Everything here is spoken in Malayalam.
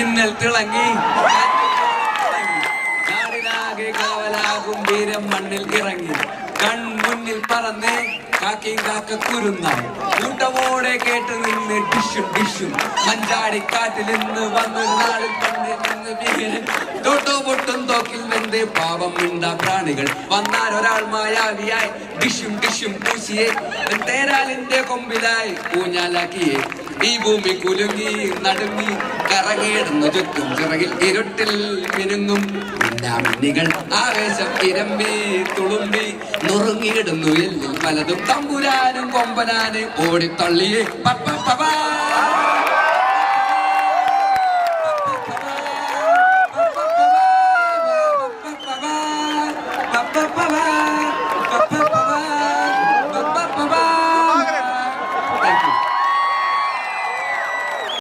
മിന്നൽ തിളങ്ങി നാടിനാകെ കാവലാകും വീരം മണ്ണിൽ ഇറങ്ങി കൺമുന്നിൽ പറന്ന് കാക്കയും കാക്ക കുരുന്നായി കൂട്ടമോടെ കേട്ട് നിന്ന് ഡിഷും ഡിഷും മഞ്ചാടിക്കാട്ടിൽ നിന്ന് വന്നൊരു നാളിൽ പണ്ട് നിന്ന് വീരൻ തൊട്ടോ പൊട്ടും തോക്കിൽ വെന്ത് പാപം മിണ്ട പ്രാണികൾ വന്നാൽ ഒരാൾ മായാവിയായി ഡിഷും ഡിഷും പൂശിയെ തേരാലിന്റെ കൊമ്പിലായി ഊഞ്ഞാലാക്കിയേ ഈ ഭൂമി കുലുങ്ങി നടുങ്ങി കറങ്ങിയിടുന്നു ചുറ്റും ചിറകിൽ ഇരുട്ടിൽ മിനുങ്ങും മിന്നാമിന്നികൾ ആവേശം ഇരമ്പി തുളുമ്പി നുറുങ്ങിയിടുന്നു എല്ലിൽ പലതും തമ്പുരാനും കൊമ്പനാന് ഓടിത്തള്ളിയേ പപ്പ